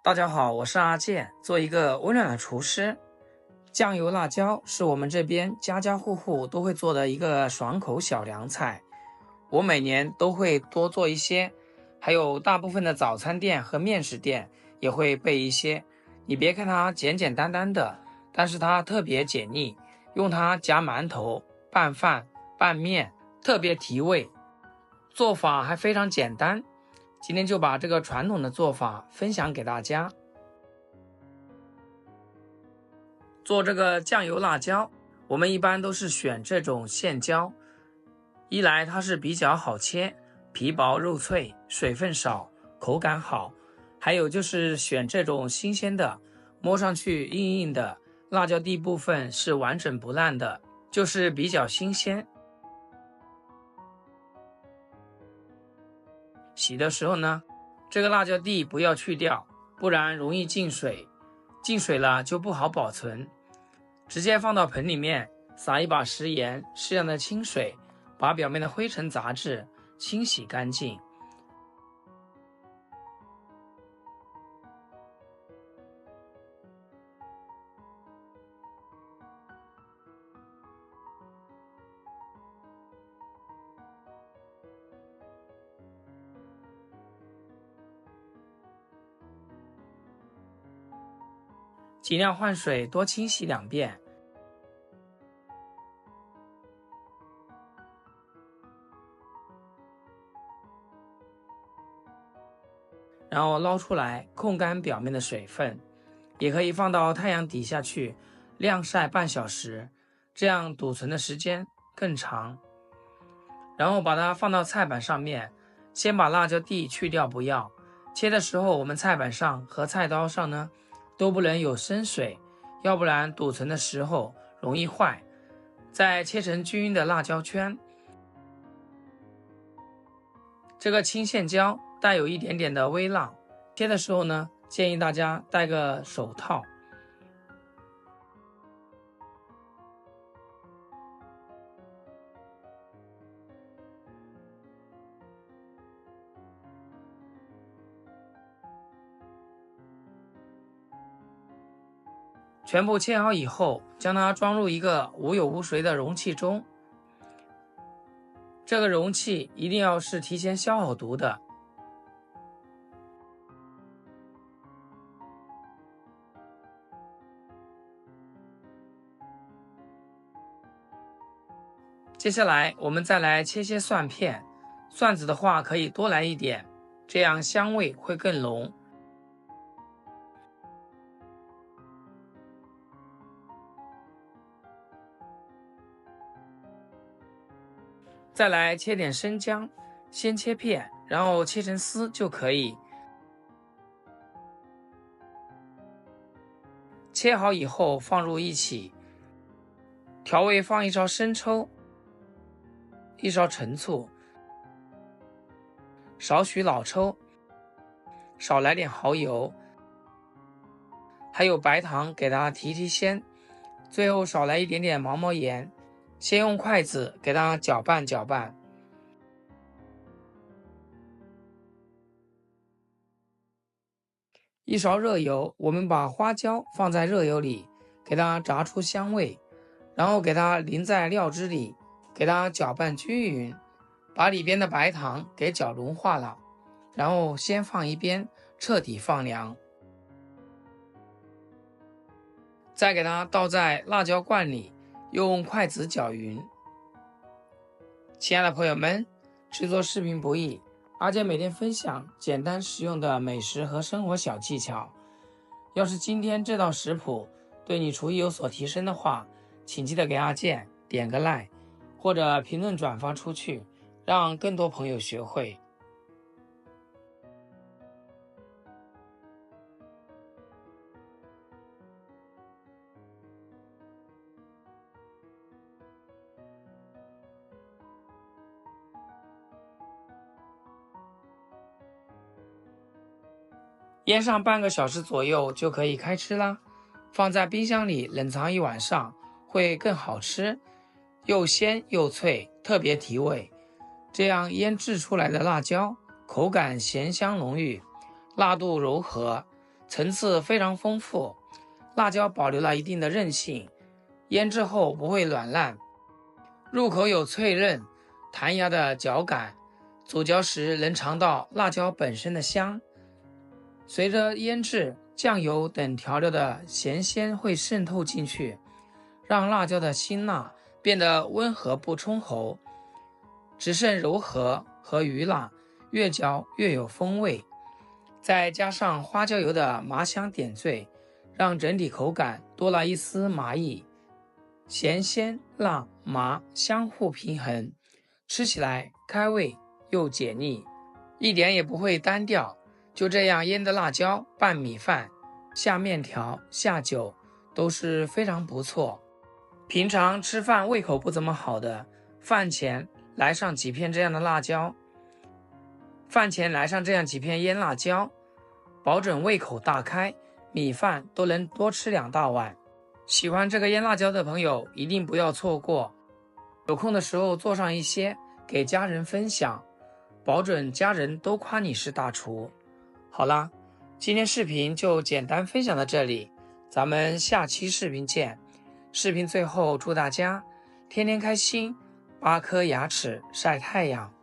大家好，我是阿健，做一个温暖的厨师。酱油辣椒是我们这边家家户户都会做的一个爽口小凉菜，我每年都会多做一些，还有大部分的早餐店和面食店也会备一些。你别看它简简单单的，但是它特别解腻，用它夹馒头、拌饭、拌面，特别提味。做法还非常简单，今天就把这个传统的做法分享给大家。做这个酱油辣椒，我们一般都是选这种线椒，一来它是比较好切，皮薄肉脆，水分少，口感好。还有就是选这种新鲜的，摸上去硬硬的，辣椒蒂部分是完整不烂的，就是比较新鲜。洗的时候呢，这个辣椒蒂不要去掉，不然容易进水，进水了就不好保存。直接放到盆里面，撒一把食盐，适量的清水，把表面的灰尘杂质清洗干净。尽量换水，多清洗2遍。然后捞出来，控干表面的水分，也可以放到太阳底下去晾晒半小时，这样储存的时间更长。然后把它放到菜板上面，先把辣椒蒂去掉不要。切的时候，我们菜板上和菜刀上呢，都不能有生水，要不然储存的时候容易坏。再切成均匀的辣椒圈。这个青线椒带有一点点的微辣，切的时候呢，建议大家戴个手套。全部切好以后，将它装入一个无有无水的容器中。这个容器一定要是提前消好毒的。接下来我们再来切些蒜片，蒜子的话可以多来一点，这样香味会更浓。再来切点生姜，先切片，然后切成丝就可以。切好以后放入一起，调味放1勺生抽，1勺陈醋，少许老抽，少来点蚝油，还有白糖给它提鲜，最后少来一点点毛毛盐。先用筷子给它搅拌搅拌。1勺热油，我们把花椒放在热油里，给它炸出香味，然后给它淋在料汁里，给它搅拌均匀，把里边的白糖给搅融化了，然后先放一边，彻底放凉。再给它倒在辣椒罐里，用筷子搅匀。亲爱的朋友们，制作视频不易，阿健每天分享简单实用的美食和生活小技巧。要是今天这道食谱对你厨艺有所提升的话，请记得给阿健点个 like， 或者评论转发出去，让更多朋友学会。腌上半个小时左右就可以开吃啦，放在冰箱里冷藏1晚上会更好吃，又鲜又脆，特别提味。这样腌制出来的辣椒口感咸香浓郁，辣度柔和，层次非常丰富。辣椒保留了一定的韧性，腌制后不会软烂，入口有脆韧、弹牙的嚼感，咀嚼时能尝到辣椒本身的香。随着腌制，酱油等调料的咸鲜会渗透进去，让辣椒的辛辣变得温和不冲喉，只剩柔和和余辣，越嚼越有风味。再加上花椒油的麻香点缀，让整体口感多了一丝麻意，咸鲜辣麻相互平衡，吃起来开胃又解腻，一点也不会单调。就这样腌的辣椒拌米饭、下面条、下酒都是非常不错。平常吃饭胃口不怎么好的，饭前来上几片这样的辣椒，腌辣椒，保准胃口大开，米饭都能多吃2大碗。喜欢这个腌辣椒的朋友一定不要错过，有空的时候做上一些给家人分享，保准家人都夸你是大厨。好啦，今天视频就简单分享到这里，咱们下期视频见。视频最后祝大家天天开心，8颗牙齿晒太阳。